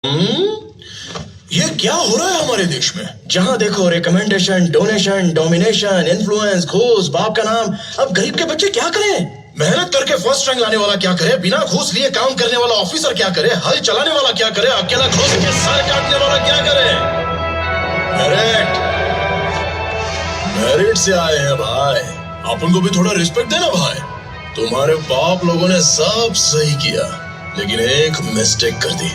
ये क्या हो रहा है हमारे देश में? जहां देखो रिकमेंडेशन, डोनेशन, डोमिनेशन, इन्फ्लुएंस, घूस, बाप का नाम। अब गरीब के बच्चे क्या करें? मेहनत करके फर्स्ट रैंक लाने वाला क्या करे? बिना घूस लिए काम करने वाला ऑफिसर क्या करे? हल चलाने वाला क्या करे? अकेला घूस के सर काटने वाला क्या करे? मेरिट मेरिट से आए हैं भाई, अपन को भी थोड़ा रिस्पेक्ट देना भाई। तुम्हारे बाप लोगों ने सब सही किया, लेकिन एक मिस्टेक कर दी।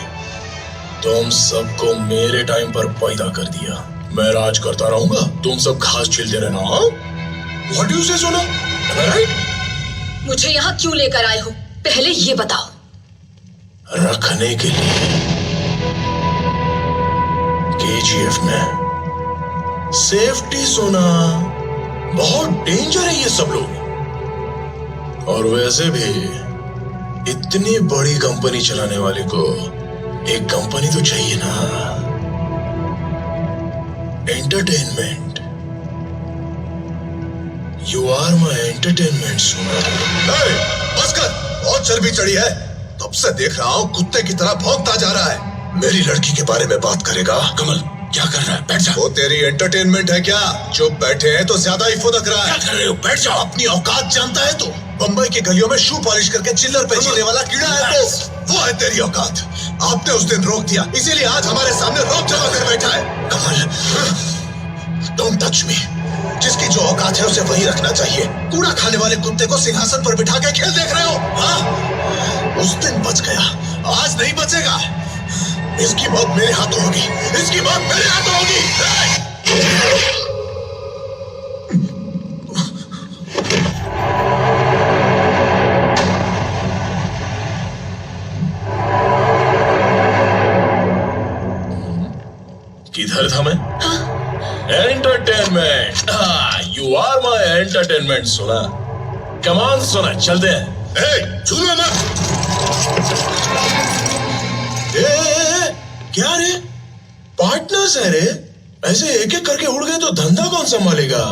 तुम सबको मेरे टाइम पर पैदा कर दिया। मैं राज करता रहूंगा, तुम सब घास छीलते रहना। व्हाट डू यू से सोना? Am I right? मुझे यहाँ क्यों लेकर आए हो, पहले ये बताओ। रखने के लिए। केजीएफ में सेफ्टी सोना, बहुत डेंजर है ये सब लोग। और वैसे भी इतनी बड़ी कंपनी चलाने वाले को एक कंपनी तो चाहिए ना। Entertainment. You are my entertainment सोना। बस कर, बहुत चर्बी चढ़ी है। तब से देख रहा हूँ कुत्ते की तरह भौंकता जा रहा है। मेरी लड़की के बारे में बात करेगा? कमल क्या कर रहा है? बैठ जा। वो तेरी एंटरटेनमेंट है क्या? चुप बैठे हैं तो ज्यादा ही फुदक रहा है। क्या कर रहे हो? बैठ जाओ। अपनी औकात जानता है तू? बंबई की गलियों में शू पॉलिश करके चिल्लर पे जीने वाला कीड़ा है तो वो है तेरी औकात। आपने उस दिन रोक दिया, इसीलिए आज हमारे सामने रोक जमा कर बैठा है। कमल डोंट टच मी। जिसकी जो औकात है उसे वही रखना चाहिए। कूड़ा खाने वाले कुत्ते को सिंहासन पर बिठा के खेल देख रहे हो? हाँ? उस दिन बच गया, आज नहीं बचेगा। इसकी मौत मेरे हाथों होगी, इसकी मौत मेरे हाथों होगी। किधर था मैं? Entertainment. You are my entertainment सोना। कमान सोना, चलते हैं। छूना मत। क्या रे? पार्टनर्स है रे। ऐसे एक एक करके उड़ गए तो धंधा कौन संभालेगा?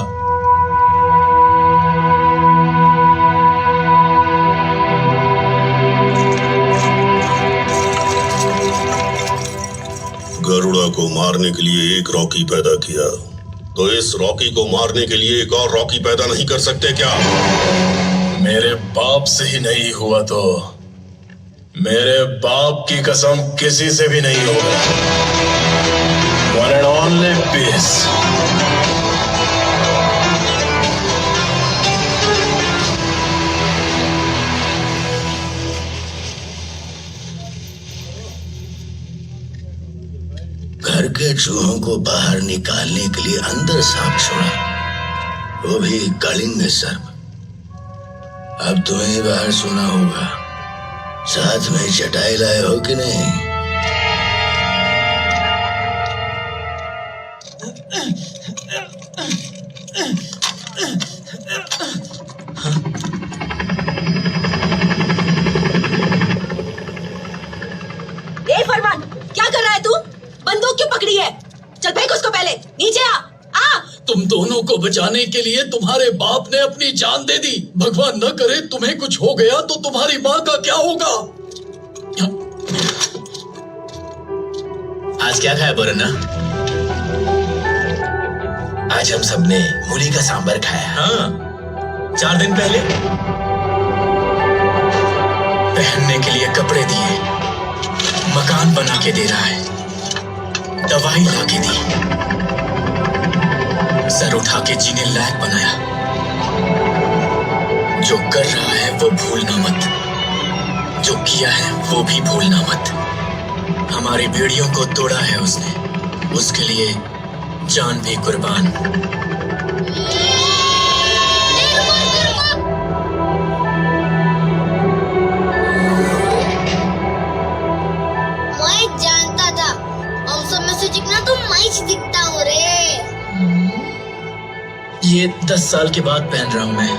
गरुड़ा को मारने के लिए एक रॉकी पैदा किया, तो इस रॉकी को मारने के लिए एक और रॉकी पैदा नहीं कर सकते क्या? मेरे बाप से ही नहीं हुआ तो मेरे बाप की कसम किसी से भी नहीं होगा। One and only peace. घर के चूहों को बाहर निकालने के लिए अंदर सांप छोड़ा, वो भी कलिंग सर्प। अब तुम्हें बाहर सोना होगा। साथ में चटाई लाए हो कि नहीं? ए फरमान, क्या कर रहा है तू? बंदूक क्यों पकड़ी है? चल फेंक उसको, पहले नीचे आ। तुम दोनों को बचाने के लिए तुम्हारे बाप ने अपनी जान दे दी। भगवान न करे तुम्हें कुछ हो गया तो तुम्हारी माँ का क्या होगा? आज क्या खाया बोरना? आज हम सबने मूली का सांबर खाया। हाँ, 4 दिन पहले पहनने के लिए कपड़े दिए, मकान बना के दे रहा है, दवाई ला के दी, सर उठा के जीने लायक बनाया। जो कर रहा है वो भूलना मत, जो किया है वो भी भूलना मत। हमारी बेड़ियों को तोड़ा है उसने, उसके लिए जान भी कुर्बान। मैं जानता था, हम सब में से चिकना तो मैं दिखता हूँ रे। ये 10 साल के बाद पहन रहा हूं मैं।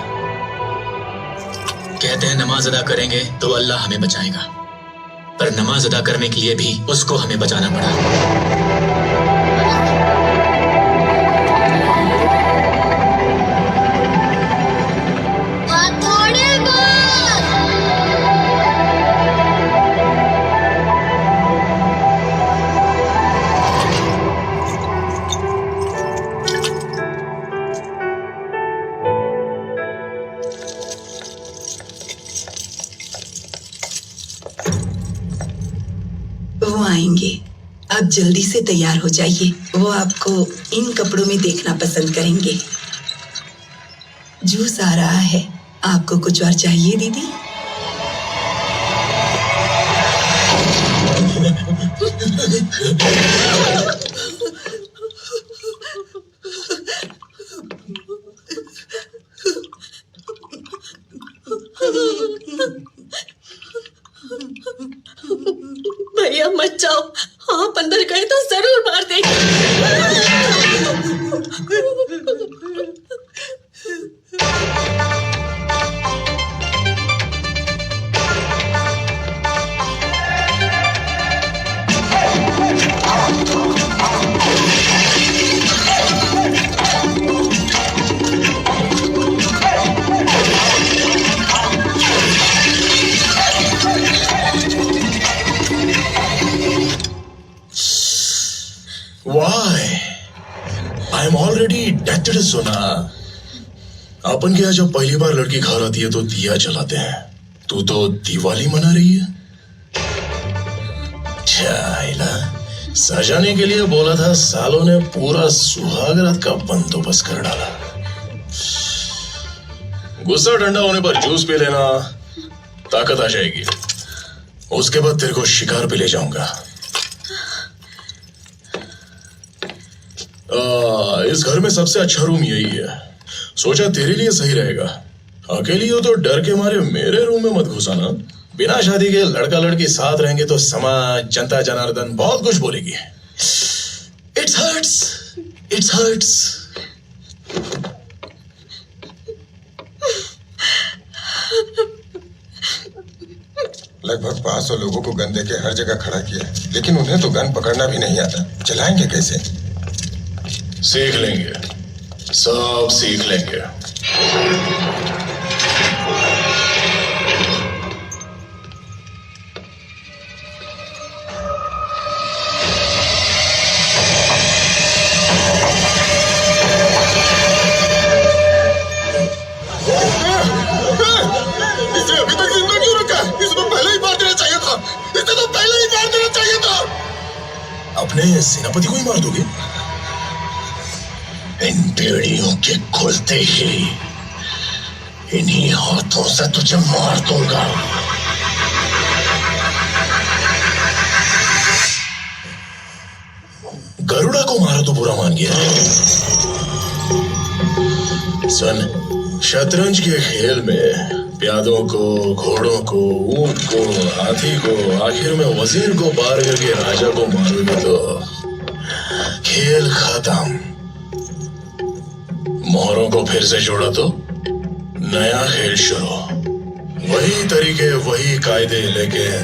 कहते हैं नमाज अदा करेंगे तो अल्लाह हमें बचाएगा, पर नमाज अदा करने के लिए भी उसको हमें बचाना पड़ा। वो आएंगे। आप जल्दी से तैयार हो जाइए, वो आपको इन कपड़ों में देखना पसंद करेंगे। जूस आ रहा है, आपको कुछ और चाहिए दीदी? भैया मत जाओ, आप अंदर गए तो जरूर मार Why? I am already dead, सोना। अपन के यहाँ जब पहली बार लड़की घर आती है तो दिया जलाते हैं। तू तो दिवाली मना रही है। चाइला, सजाने के लिए बोला था, सालों ने पूरा सुहागरात का बंदोबस्त कर डाला। गुस्सा ठंडा होने पर जूस पी लेना, ताकत आ जाएगी। उसके बाद तेरे को शिकार पे ले जाऊंगा। इस घर में सबसे अच्छा रूम यही है। सोचा तेरे लिए सही रहेगा। अकेली हो तो डर के मारे मेरे रूम में मत घुसाना। बिना शादी के लड़का लड़की साथ रहेंगे तो समाज, जनता जनार्दन बहुत कुछ बोलेगी। It's hurts, it's hurts. लगभग 500 लोगों को गन देके हर जगह खड़ा किया, लेकिन उन्हें तो गन पकड़ना भी नहीं आता। चलाएंगे कैसे? सीख लेंगे, सब सीख लेंगे। इसे अभी तक जिंदा क्यों रखा? इसे तो पहले ही मार देना चाहिए था। इसे तो पहले ही मार देना चाहिए था। अपने सेनापति को ही मार दोगे? इन बेड़ियों के खुलते ही इन्हीं हाथों से तुझे मार दूंगा। गरुड़ा को मारा तो बुरा मान गया। सुन, शतरंज के खेल में प्यादों को, घोड़ों को, ऊंट को, हाथी को, आखिर में वजीर को पार करके राजा को मारोगे तो खेल खत्म। मोहरों को फिर से जोड़ा तो नया खेल शुरू। वही तरीके, वही कायदे, लेकिन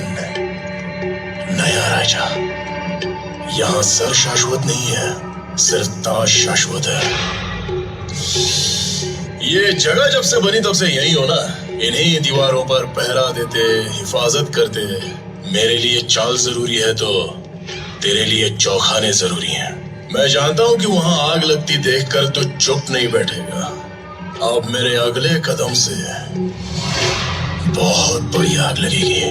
नया राजा। यहाँ सर शाश्वत नहीं है, सिर्फ ताज शाश्वत है। ये जगह जब से बनी तब से यही हो ना। इन्हीं दीवारों पर पहरा देते, हिफाजत करते। मेरे लिए चाल जरूरी है तो तेरे लिए चौखाने जरूरी हैं। मैं जानता हूं कि वहां आग लगती देखकर तो चुप नहीं बैठेगा। अब मेरे अगले कदम से बहुत बड़ी आग लगेगी।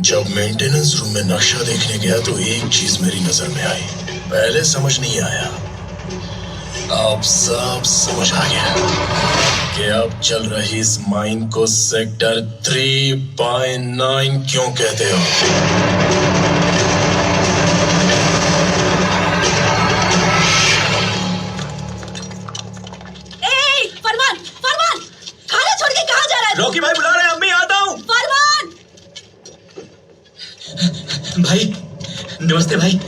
जब मेंटेनेंस रूम में नक्शा देखने गया तो एक चीज मेरी नजर में आई। पहले समझ नहीं आया, अब सब समझ आ गया कि अब चल रही इस माइन को सेक्टर 3/9 क्यों कहते हो। ए, फरमान, फरमान, खाना छोड़ के कहाँ जा रहा है? रॉकी भाई बुला रहे हैं, अम्मी आता हूँ। फरमान! भाई, नमस्ते भाई।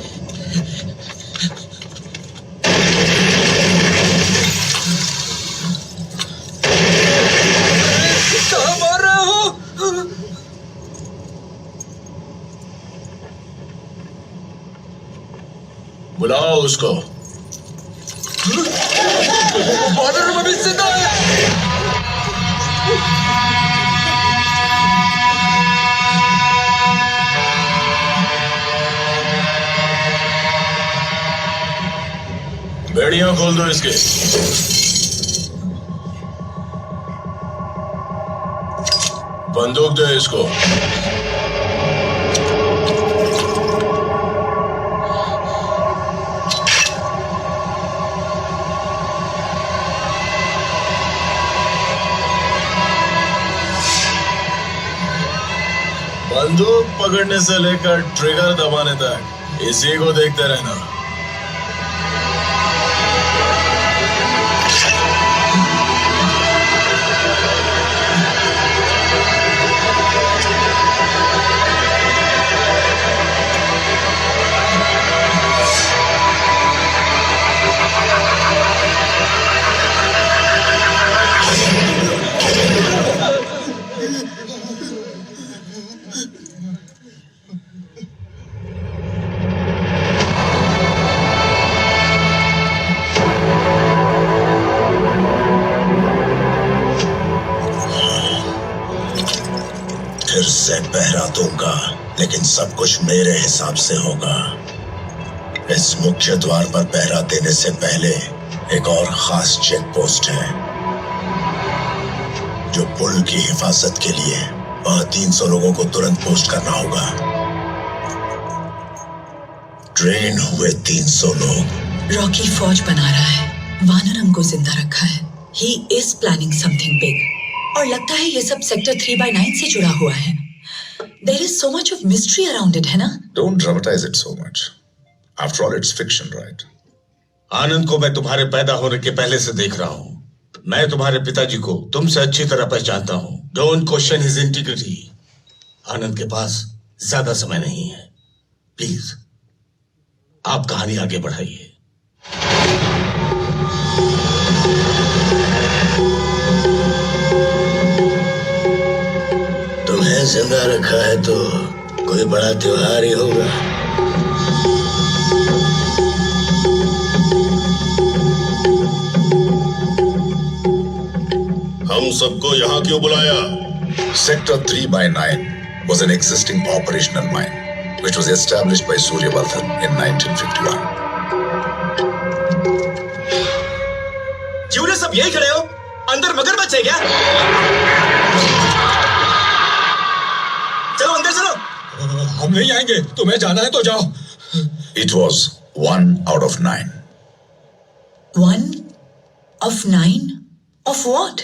कहाँ मार रहे हो? बुलाओ उसको। बॉर्डर में भी जिंदा है। बेड़ियां खोल दो इसके। बंदूक दे इसको। बंदूक पकड़ने से लेकर ट्रिगर दबाने तक इसी को देखते रहना। फिर से पहरा दूंगा, लेकिन सब कुछ मेरे हिसाब से होगा। इस मुख्य द्वार पर पहरा देने से पहले एक और खास चेक पोस्ट है, जो पुल की हिफाजत के लिए वहां 300 लोगों को तुरंत पोस्ट करना होगा। ट्रेन हुए 300 लोग। रॉकी फौज बना रहा है, वानरम को जिंदा रखा है। He is planning something big. और लगता है ये सब सेक्टर 3/9 से जुड़ा हुआ है। There is so much of mystery around it, है ना? Don't dramatize it so much. After all, it's fiction, right? आनंद को मैं तुम्हारे पैदा होने के पहले से देख रहा हूँ। मैं तुम्हारे पिताजी को तुमसे अच्छी तरह पहचानता हूँ। Don't question his integrity. आनंद के पास ज्यादा समय नहीं है। प्लीज आप कहानी आगे बढ़ाइए। तुम्हें जिंदा रखा है तो कोई बड़ा त्योहार ही होगा। हम सबको यहाँ क्यों बुलाया? Sector 3/9 was an existing operational mine, which was established by Suryavardhan in 1951. क्यों रे सब यही खड़े हो? अंदर मगरमच्छ है क्या? चलो अंदर चलो। हम नहीं आएंगे, तुम्हें जाना है तो जाओ। It was 1 out of 9. 1 of 9 of what?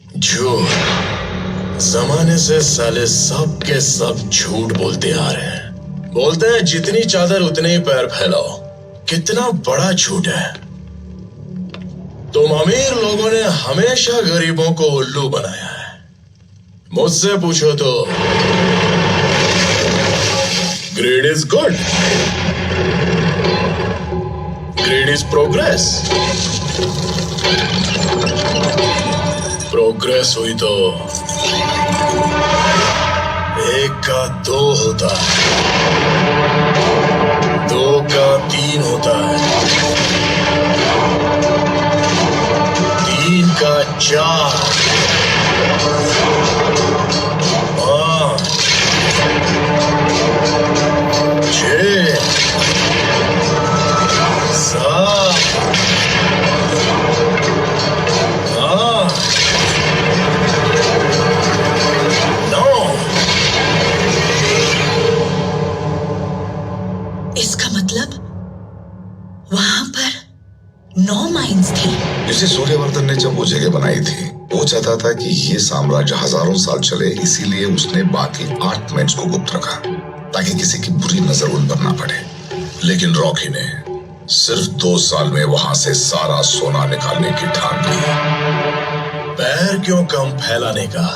झूठ। जमाने से साले सब के सब झूठ बोलते आ रहे हैं। बोलते हैं जितनी चादर उतने ही पैर फैलाओ। कितना बड़ा झूठ है। तुम अमीर लोगों ने हमेशा गरीबों को उल्लू बनाया है। मुझसे पूछो तो grade is good, grade is progress. Progress हुई तो 1 का 2 होता है, 2 का 3 होता है, 3 का 4, 5, 6, 7, 8, 9। इसका मतलब वहां पर 9 माइंस थी। इसे सूर्यवर्धन ने जब वो जगह बनाई थी, वो चाहता था कि ये साम्राज्य हजारों साल चले, इसीलिए उसने बाकी 8 माइंस को गुप्त रखा, ताकि किसी की बुरी नजर उन पर ना पड़े। लेकिन रॉकी ने सिर्फ 2 साल में वहां से सारा सोना निकालने की ठान ली। पैर क्यों कम फैलाने का,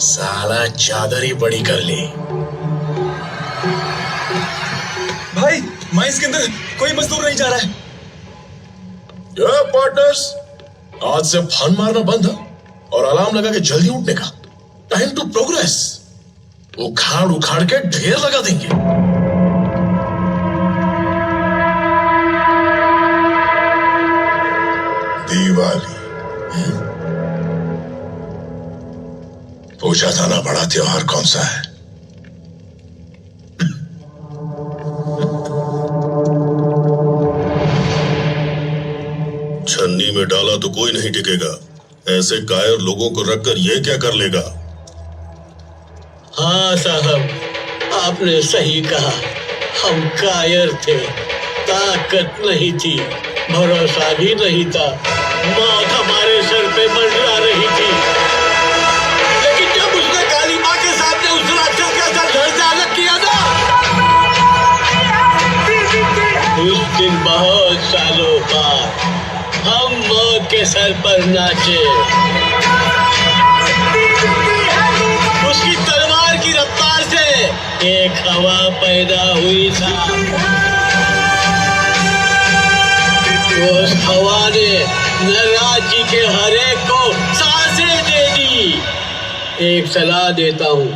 साला चादर ही बड़ी कर ली। भाई माइंस के अंदर कोई मजदूर नहीं जा रहा है। पार्टनर्स, आज से फन मारना बंद है और अलार्म लगा के जल्दी उठने का। Time to progress. उखाड़ उखाड़ के ढेर लगा देंगे। दिवाली पूछा था ना, बड़ा त्योहार कौन सा है? छन्नी में डाला तो कोई नहीं टिकेगा। ऐसे कायर लोगों को रखकर ये क्या कर लेगा? हाँ साहब, आपने सही कहा। हम कायर थे, ताकत नहीं थी, भरोसा भी नहीं था। मौत हमारे सर पे मंडरा रही थी, लेकिन जब उसने काली माँ के सामने उस राक्षस का सर धड़ से अलग किया था, उस दिन बहुत सालों बाद हम मौत के सर पर नाचे। उसकी तलवार की रफ्तार से एक हवा पैदा हुई था। उस हवा ने नटराज जी के हर एक को सांसें दे दी। एक सलाह देता हूँ,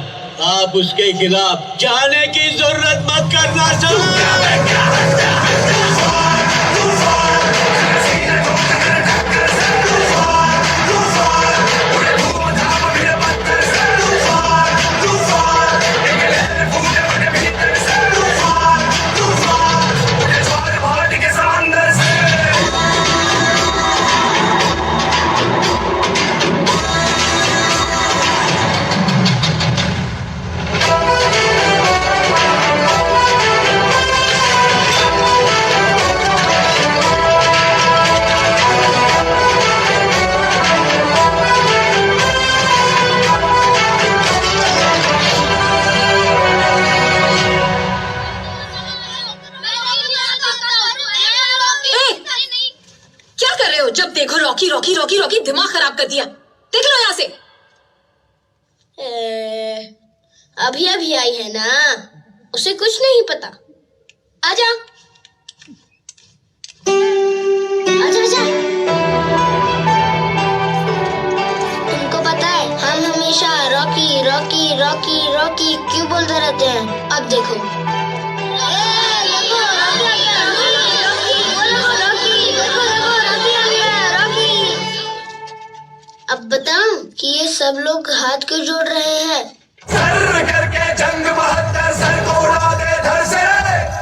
आप उसके खिलाफ जाने की जरूरत मत करना sir. Rocky Rocky Rocky Rocky दिमाग खराब कर दिया। देख लो यहाँ से। अभी अभी आई है ना, उसे कुछ नहीं पता। आजा आजा आजा। तुमको पता है हम हमेशा रॉकी रॉकी रॉकी रॉकी क्यों बोलते रहते हैं? अब देखो अब बताऊं कि ये सब लोग हाथ क्यों जोड़ रहे हैं? सर करके जंग बहत्तर, सर को उड़ा दे धर से।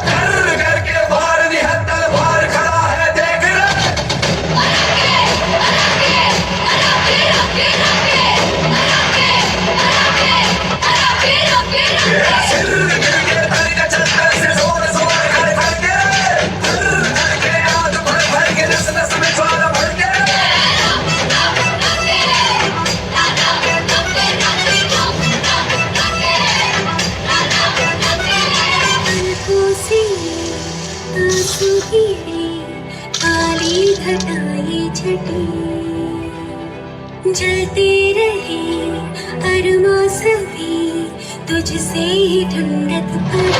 सर करके बार निहत्तर, बार खड़ा है देख रे। सिर करके धर के चक्कर से जोर जोर खड़ खड़ के। सर करके आग भर भर के नस नस में ज्वाला भर के। काली घटाएं छटी जलते रहे अरमा सभी, तुझसे ही ठंडक पड़ी।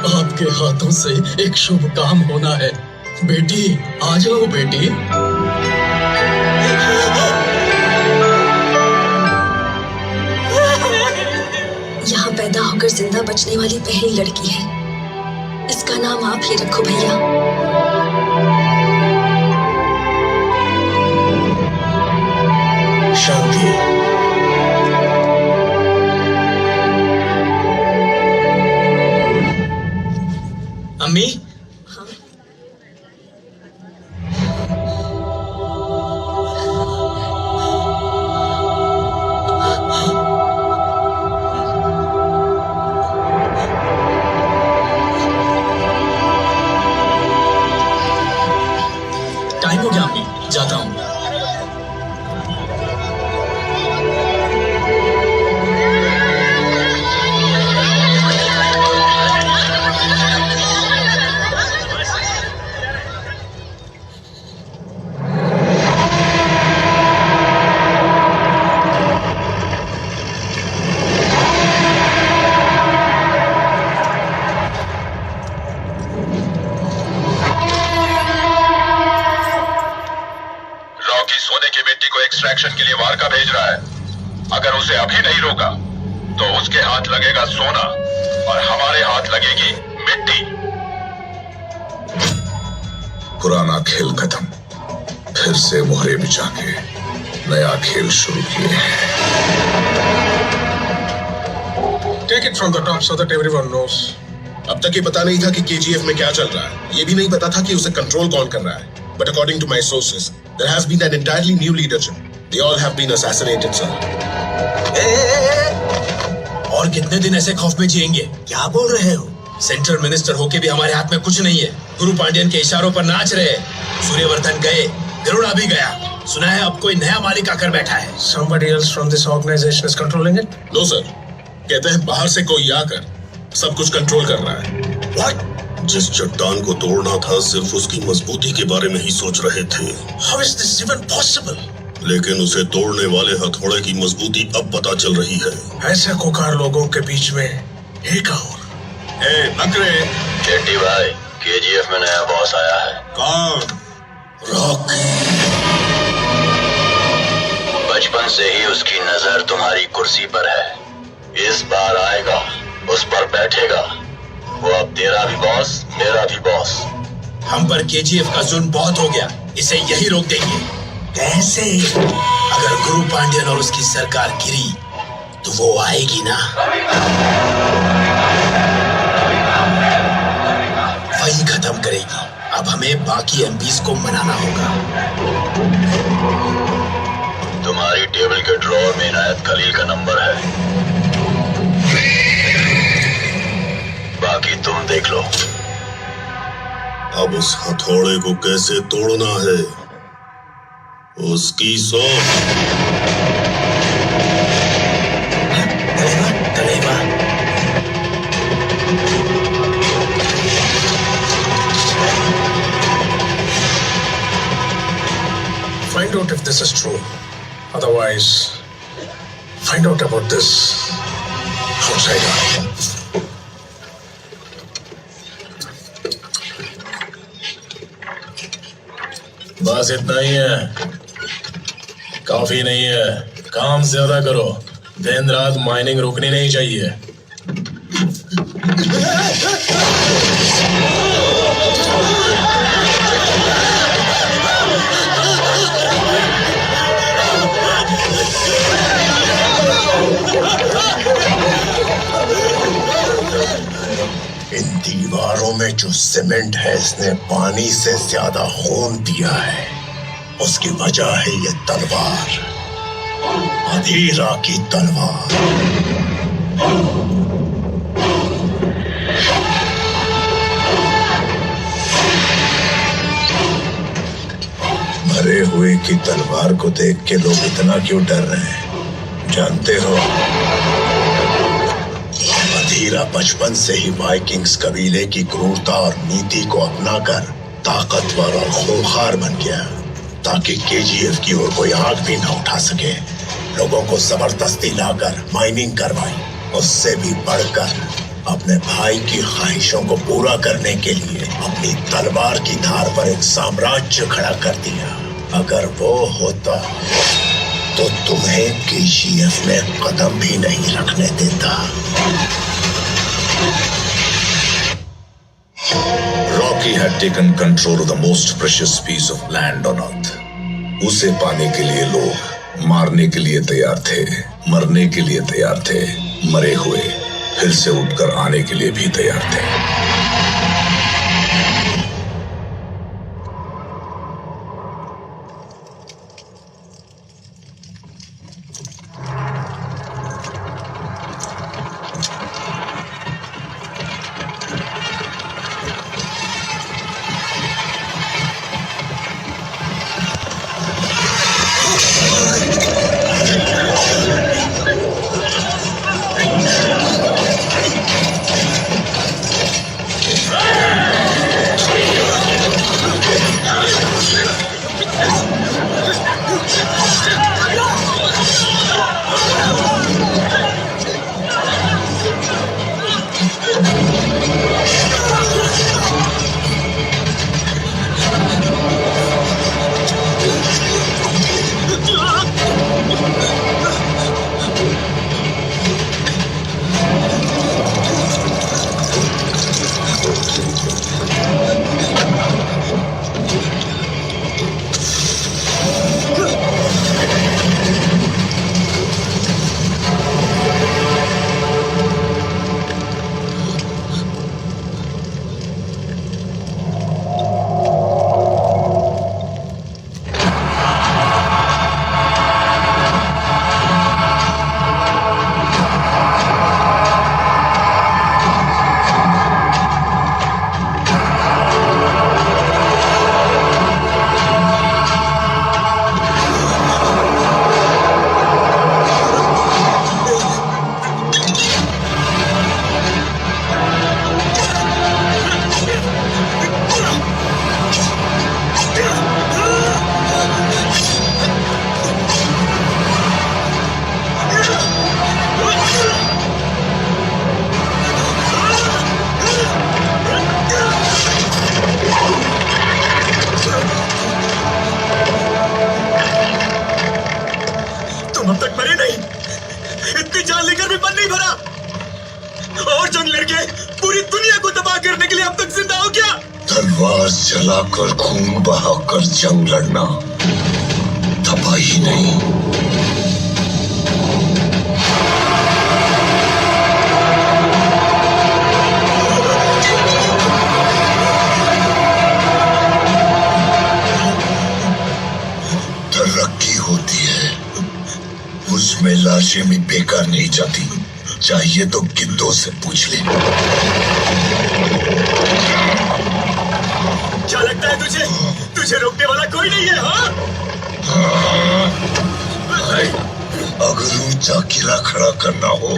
आपके हाथों से एक शुभ काम होना है। बेटी आ जाओ बेटी। यहाँ पैदा होकर जिंदा बचने वाली पहली लड़की है। इसका नाम आप ही रखो भैया। शांति। अम्मी, डिस्ट्रैक्शन के लिए वारका भेज रहा है। अगर उसे अभी नहीं रोका तो उसके हाथ लगेगा सोना और हमारे हाथ लगेगी मिट्टी। पुराना खेल खत्म, फिर से मोहरे बिछा के नया खेल शुरू किए हैं। Take it from the top so that everyone knows. अब तक ये पता नहीं था कि केजीएफ में क्या चल रहा है। ये भी नहीं पता था कि उसे कंट्रोल कौन कर रहा है। But according to my sources, there has been an entirely new leadership. They all have been assassinated, sir. और कितने दिन ऐसे खौफ में जिएंगे? क्या बोल रहे हो? सेंट्रल मिनिस्टर होके भी हमारे हाथ में कुछ नहीं है। गुरु पांड्यन के इशारों पर नाच रहे। सूर्यवर्धन गए, गरुड़ा भी गया। सुना है अब कोई नया मालिक आकर बैठा है। Somebody else from this organization is controlling it? No sir, कहते हैं बाहर से कोई आकर सब कुछ कंट्रोल कर रहा है। What? जिस चट्टान को तोड़ना था सिर्फ उसकी मजबूती के बारे में ही सोच रहे थे। How is this even possible? लेकिन उसे तोड़ने वाले हथौड़े की मजबूती अब पता चल रही है। ऐसे खुकार लोगों के बीच में एक और। नकरे। शेट्टी भाई, केजीएफ में नया बॉस आया है। कौन? रॉकी। बचपन से ही उसकी नजर तुम्हारी कुर्सी पर है। इस बार आएगा, उस पर बैठेगा। वो अब तेरा भी बॉस, मेरा भी बॉस। हम पर केजीएफ का जुल्म बहुत हो गया। इसे यही रोक देंगे। कैसे? अगर गुरु पांड्यन और उसकी सरकार गिरी तो वो आएगी ना। वही खत्म करेगी। अब हमें बाकी एमपीज को मनाना होगा। तुम्हारी टेबल के ड्रॉर में इनायत खलील का नंबर है। बाकी तुम देख लो। अब उस हथौड़े को कैसे तोड़ना है, उसकी सोच। तलेवा। Find out if this is true. Otherwise, find out about this outsider. बस इतना ही है, काफी नहीं है। काम ज्यादा करो। दिन रात माइनिंग रुकनी नहीं चाहिए। इन दीवारों में जो सीमेंट है, इसने पानी से ज्यादा खून पिया है। उसकी वजह है ये तलवार, अधीरा की तलवार। मरे हुए की तलवार को देख के लोग इतना क्यों डर रहे हैं, जानते हो? अधीरा बचपन से ही वाइकिंग्स कबीले की क्रूरता और नीति को अपनाकर ताकतवर और खूंखार बन गया, ताकि केजीएफ की ओर कोई आंख भी न उठा सके। लोगों को जबरदस्ती लाकर माइनिंग करवाई। उससे भी बढ़कर अपने भाई की ख्वाहिशों को पूरा करने के लिए अपनी तलवार की धार पर एक साम्राज्य खड़ा कर दिया। अगर वो होता तो तुम्हें केजीएफ में कदम भी नहीं रखने देता। Rocky had taken control of the most precious piece of land on earth. उसे पाने के लिए लोग मारने के लिए तैयार थे, मरने के लिए तैयार थे, मरे हुए फिर से उठकर आने के लिए भी तैयार थे। तुम अब तक मरे नहीं, इतनी जान लेकर भी मन नहीं भरा और जंग लड़के पूरी दुनिया को तबाह करने के लिए अब तक जिंदा हो क्या? तलवार चलाकर खून बहाकर जंग लड़ना तबाही नहीं, तरक्की होती है, उसमें लाशें भी बेकार नहीं जाती। चाहिए तो गिद्धों से पूछ ले। क्या लगता है तुझे? तुझे रोकने वाला कोई नहीं है? अगर ऊंचा किला खड़ा करना हो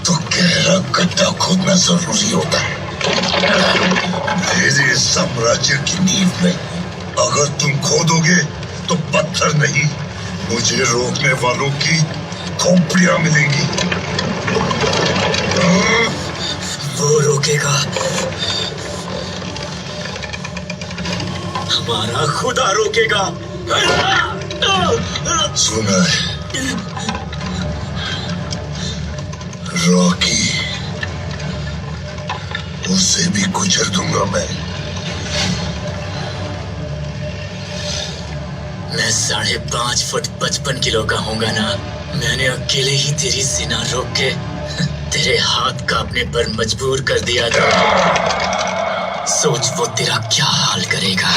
तो गहरा गड्ढा खोदना जरूरी होता है। मेरे साम्राज्य की नींव में अगर तुम खोदोगे तो पत्थर नहीं, मुझे रोकने वालों की खोपड़ियां मिलेंगी। वो रोकेगा, हमारा खुदा रोकेगा। सुना है रॉकी, उसे भी गुजर दूंगा मैं। 5.5 फुट 55 किलो का होगा ना। मैंने अकेले ही तेरी सीना रोक के तेरे हाथ कांपने पर मजबूर कर दिया था। सोच वो तेरा क्या हाल करेगा।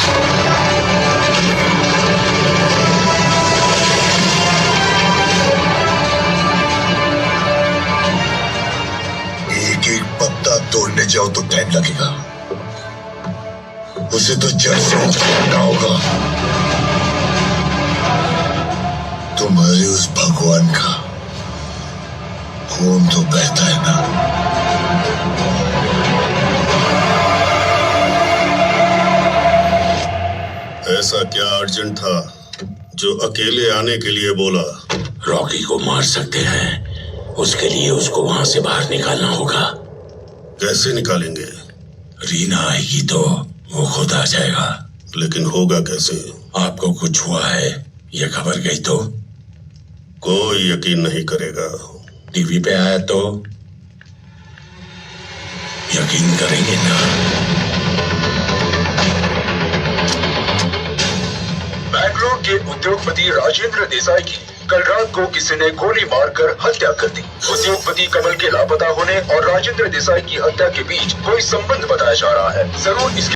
एक एक पत्ता तोड़ने जाओ तो टाइम लगेगा, उसे तो जड़ से उखाड़ना होगा। तुम्हारे उस भगवान का खून तो बहता है ना। ऐसा क्या अर्जेंट था जो अकेले आने के लिए बोला? रॉकी को मार सकते हैं, उसके लिए उसको वहां से बाहर निकालना होगा। कैसे निकालेंगे? रीना आएगी तो वो खुद आ जाएगा। लेकिन होगा कैसे? आपको कुछ हुआ है ये खबर गई तो कोई यकीन नहीं करेगा। टीवी पे आया तो यकीन करेंगे ना। बैंगलोर के उद्योगपति राजेंद्र देसाई की कल रात को किसी ने गोली मारकर हत्या कर दी। उद्योगपति कमल के लापता होने और राजेंद्र देसाई की हत्या के बीच कोई संबंध बताया जा रहा है। जरूर इसके